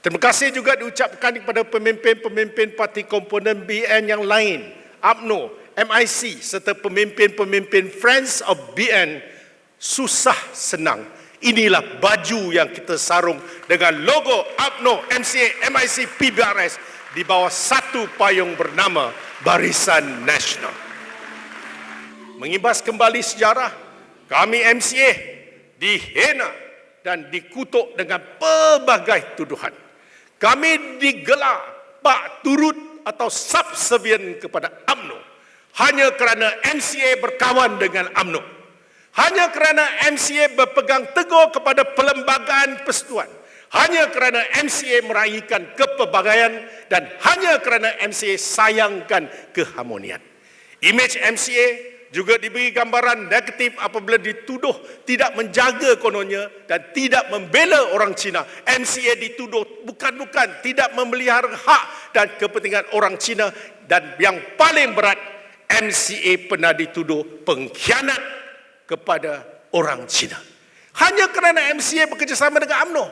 Terima kasih juga diucapkan kepada pemimpin-pemimpin parti komponen BN yang lain, UMNO, MIC serta pemimpin-pemimpin Friends of BN. Susah senang, inilah baju yang kita sarung dengan logo UMNO, MCA, MIC, PBRS di bawah satu payung bernama Barisan Nasional. Mengimbas kembali sejarah, kami MCA dihina dan dikutuk dengan pelbagai tuduhan. Kami digelar pak turut atau subservient kepada UMNO hanya kerana MCA berkawan dengan UMNO. Hanya kerana MCA berpegang teguh kepada perlembagaan persekutuan. Hanya kerana MCA meraihkan kepelbagaian dan hanya kerana MCA sayangkan keharmonian. Imej MCA juga diberi gambaran negatif apabila dituduh tidak menjaga kononnya dan tidak membela orang Cina. MCA dituduh bukan-bukan tidak memelihara hak dan kepentingan orang Cina, dan yang paling berat, MCA pernah dituduh pengkhianat kepada orang Cina. Hanya kerana MCA bekerjasama dengan UMNO.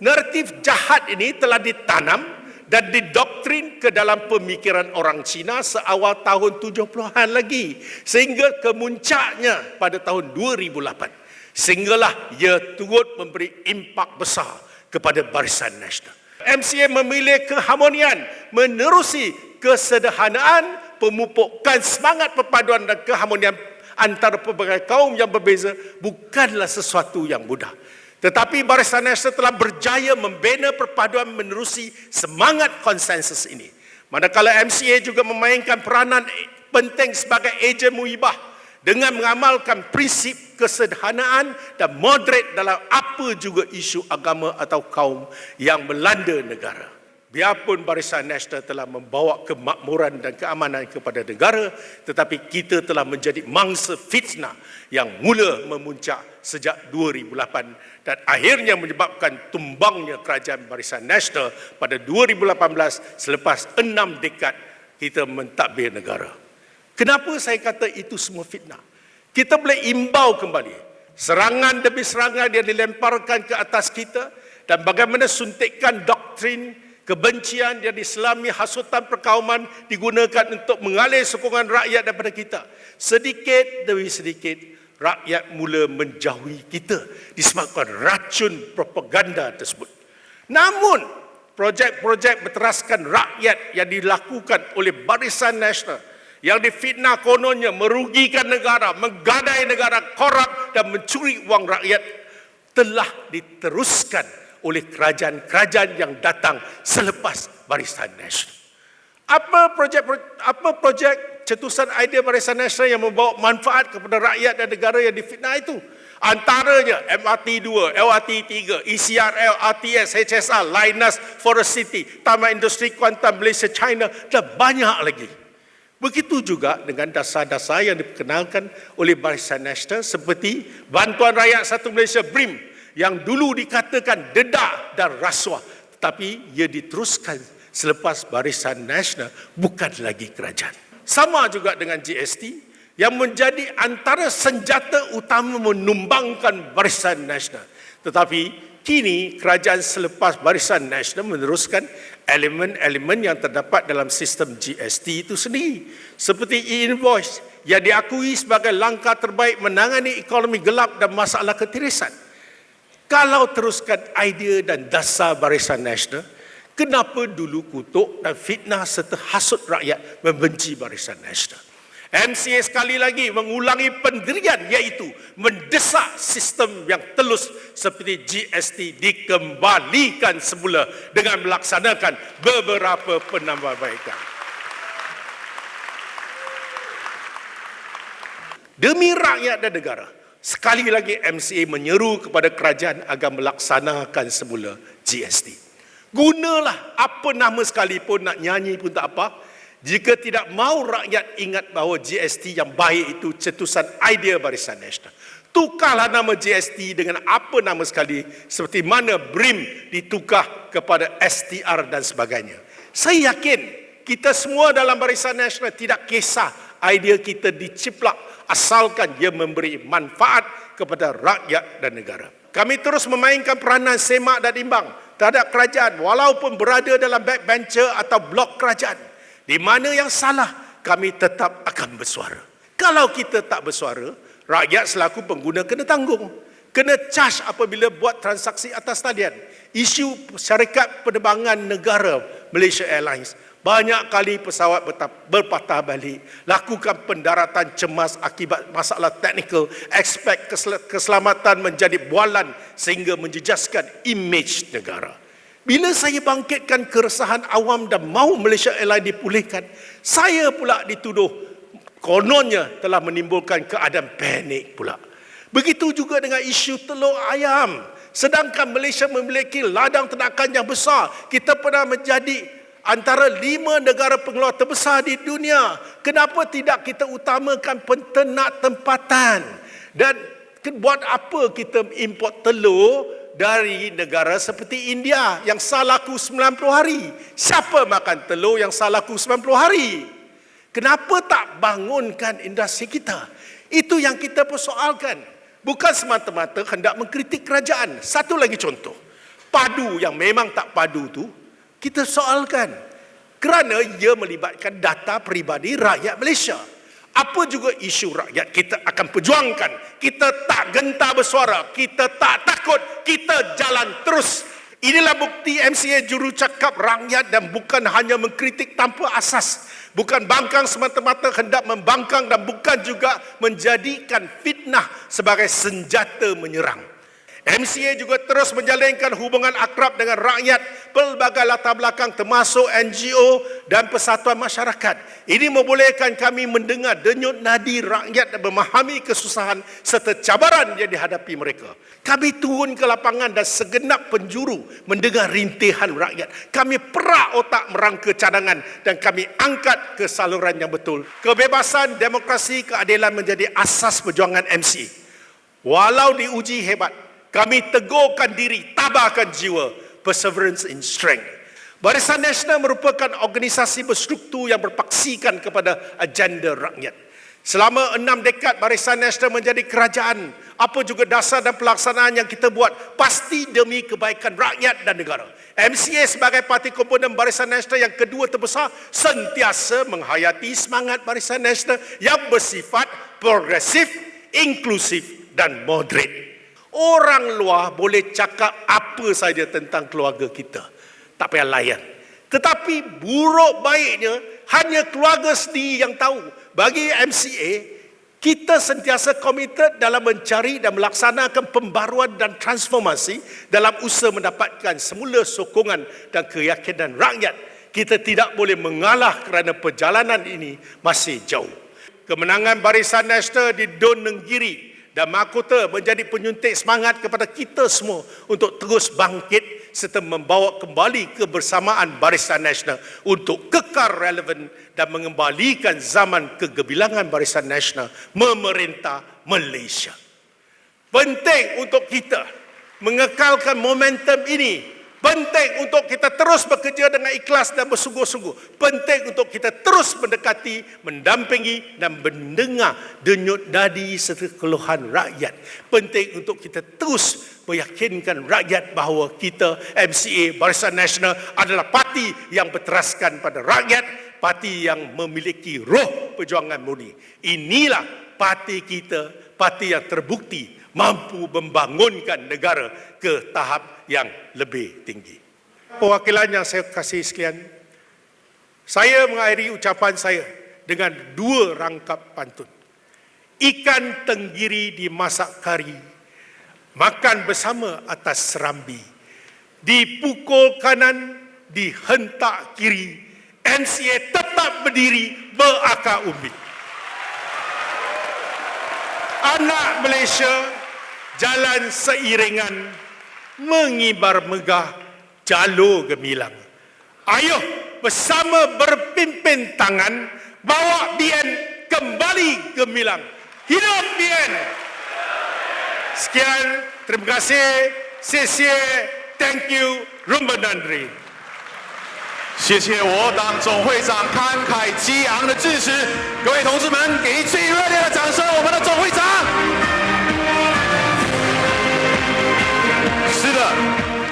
Naratif jahat ini telah ditanam dan didoktrin ke dalam pemikiran orang Cina seawal tahun 70-an lagi, sehingga kemuncaknya pada tahun 2008. Sehinggalah ia turut memberi impak besar kepada Barisan Nasional. MCA memilih keharmonian, menerusi kesederhanaan, pemupukan semangat perpaduan dan keharmonian antara pelbagai kaum yang berbeza bukanlah sesuatu yang mudah. Tetapi Barisan Nasional telah berjaya membina perpaduan menerusi semangat konsensus ini. Manakala MCA juga memainkan peranan penting sebagai ejen muhibah dengan mengamalkan prinsip kesederhanaan dan moderat dalam apa juga isu agama atau kaum yang melanda negara. Biarpun Barisan Nasional telah membawa kemakmuran dan keamanan kepada negara, tetapi kita telah menjadi mangsa fitnah yang mula memuncak sejak 2008 dan akhirnya menyebabkan tumbangnya kerajaan Barisan Nasional pada 2018 selepas 6 dekad kita mentadbir negara. Kenapa saya kata itu semua fitnah? Kita boleh imbau kembali serangan demi serangan yang dilemparkan ke atas kita dan bagaimana suntikan doktrin kebencian yang diselami hasutan perkauman digunakan untuk mengalih sokongan rakyat daripada kita. Sedikit demi sedikit, rakyat mula menjauhi kita disebabkan racun propaganda tersebut. Namun, projek-projek berteraskan rakyat yang dilakukan oleh Barisan Nasional yang difitnah kononnya merugikan negara, menggadai negara, korup dan mencuri wang rakyat telah diteruskan oleh kerajaan-kerajaan yang datang selepas Barisan Nasional. Apa projek cetusan idea Barisan Nasional yang membawa manfaat kepada rakyat dan negara yang difitnah itu? Antaranya MRT2, LRT3, ECRL, RTS, HSR, Linus, Forest City, Taman Industri Kuantan Malaysia China dan banyak lagi. Begitu juga dengan dasar-dasar yang diperkenalkan oleh Barisan Nasional seperti Bantuan Rakyat Satu Malaysia BRIM yang dulu dikatakan dedah dan rasuah, tetapi ia diteruskan selepas Barisan Nasional bukan lagi kerajaan. Sama juga dengan GST yang menjadi antara senjata utama menumbangkan Barisan Nasional. Tetapi kini kerajaan selepas Barisan Nasional meneruskan elemen-elemen yang terdapat dalam sistem GST itu sendiri, seperti e-invoice yang diakui sebagai langkah terbaik menangani ekonomi gelap dan masalah ketirisan. Kalau teruskan idea dan dasar Barisan Nasional, kenapa dulu kutuk dan fitnah serta hasut rakyat membenci Barisan Nasional? MCA sekali lagi mengulangi pendirian, iaitu mendesak sistem yang telus seperti GST dikembalikan semula dengan melaksanakan beberapa penambahbaikan. Demi rakyat dan negara, sekali lagi MCA menyeru kepada kerajaan agar melaksanakan semula GST. Gunalah apa nama sekalipun, nak nyanyi pun tak apa. Jika tidak mahu rakyat ingat bahawa GST yang baik itu cetusan idea Barisan Nasional, tukarlah nama GST dengan apa nama sekali, seperti mana BRIM ditukar kepada STR dan sebagainya. Saya yakin kita semua dalam Barisan Nasional tidak kisah idea kita diciplak asalkan ia memberi manfaat kepada rakyat dan negara. Kami terus memainkan peranan semak dan imbang, terhadap kerajaan walaupun berada dalam backbencher atau blok kerajaan. Di mana yang salah, kami tetap akan bersuara. Kalau kita tak bersuara, rakyat selaku pengguna kena tanggung. Kena charge apabila buat transaksi atas talian. Isu syarikat penerbangan negara Malaysia Airlines. Banyak kali pesawat berpatah balik. Lakukan pendaratan cemas akibat masalah teknikal. Aspek keselamatan menjadi bualan sehingga menjejaskan imej negara. Bila saya bangkitkan keresahan awam dan mahu Malaysia Airlines dipulihkan, saya pula dituduh kononnya telah menimbulkan keadaan panik pula. Begitu juga dengan isu telur ayam. Sedangkan Malaysia memiliki ladang ternakan yang besar. Kita pernah menjadi antara 5 negara pengeluar terbesar di dunia. Kenapa tidak kita utamakan penternak tempatan? Dan buat apa kita import telur dari negara seperti India yang sah laku 90 hari? Siapa makan telur yang sah laku 90 hari? Kenapa tak bangunkan industri kita? Itu yang kita persoalkan. Bukan semata-mata hendak mengkritik kerajaan. Satu lagi contoh. Padu yang memang tak padu tu, kita soalkan. Kerana ia melibatkan data peribadi rakyat Malaysia. Apa juga isu rakyat, kita akan perjuangkan. Kita tak gentar bersuara. Kita tak takut. Kita jalan terus. Inilah bukti MCA jurucakap rakyat dan bukan hanya mengkritik tanpa asas. Bukan bangkang semata-mata hendak membangkang dan bukan juga menjadikan fitnah sebagai senjata menyerang. MCA juga terus menjalinkan hubungan akrab dengan rakyat pelbagai latar belakang termasuk NGO dan persatuan masyarakat. Ini membolehkan kami mendengar denyut nadi rakyat dan memahami kesusahan serta cabaran yang dihadapi mereka. Kami turun ke lapangan dan segenap penjuru mendengar rintihan rakyat. Kami perak otak merangka cadangan dan kami angkat ke saluran yang betul. Kebebasan, demokrasi, keadilan menjadi asas perjuangan MCA. Walau diuji hebat, kami teguhkan diri, tabahkan jiwa, perseverance in strength. Barisan Nasional merupakan organisasi berstruktur yang berpaksikan kepada agenda rakyat. Selama 6 dekad Barisan Nasional menjadi kerajaan, apa juga dasar dan pelaksanaan yang kita buat pasti demi kebaikan rakyat dan negara. MCA sebagai parti komponen Barisan Nasional yang kedua terbesar sentiasa menghayati semangat Barisan Nasional yang bersifat progresif, inklusif dan moderate. Orang luar boleh cakap apa saja tentang keluarga kita. Tak payah layan. Tetapi buruk baiknya hanya keluarga sendiri yang tahu. Bagi MCA, kita sentiasa komited dalam mencari dan melaksanakan pembaruan dan transformasi dalam usaha mendapatkan semula sokongan dan keyakinan rakyat. Kita tidak boleh mengalah kerana perjalanan ini masih jauh. Kemenangan Barisan Nasional di Don Nenggiri dan mahkota menjadi penyuntik semangat kepada kita semua untuk terus bangkit serta membawa kembali kebersamaan Barisan Nasional untuk kekal relevan dan mengembalikan zaman kegebilangan Barisan Nasional memerintah Malaysia. Penting untuk kita mengekalkan momentum ini. Penting untuk kita terus bekerja dengan ikhlas dan bersungguh-sungguh. Penting untuk kita terus mendekati, mendampingi dan mendengar denyut nadi serta keluhan rakyat. Penting untuk kita terus meyakinkan rakyat bahawa kita MCA Barisan Nasional adalah parti yang berteraskan pada rakyat, parti yang memiliki roh perjuangan murni. Inilah parti kita, parti yang terbukti mampu membangunkan negara ke tahap yang lebih tinggi. Perwakilan yang saya kasih sekalian, saya mengakhiri ucapan saya dengan 2 rangkap pantun. Ikan tenggiri dimasak kari, makan bersama atas serambi. Dipukul kanan, dihentak kiri, MCA tetap berdiri berakar umbi. Anak Malaysia jalan seiringan, mengibar megah jalur gemilang. Ayo bersama berpimpin tangan, bawa BN kembali gemilang. Hidup BN! Sekian, terima kasih, thank you, Rumba Nandri. 谢谢我党总会长慷慨激昂的致辞，各位同志们，给最热烈的掌声，我们的总会长。是的，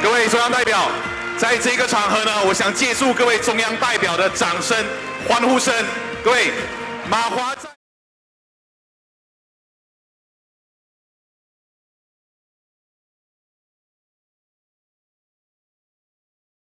各位中央代表。在这个场合呢，我想借助各位中央代表的掌声、欢呼声，各位，马华在。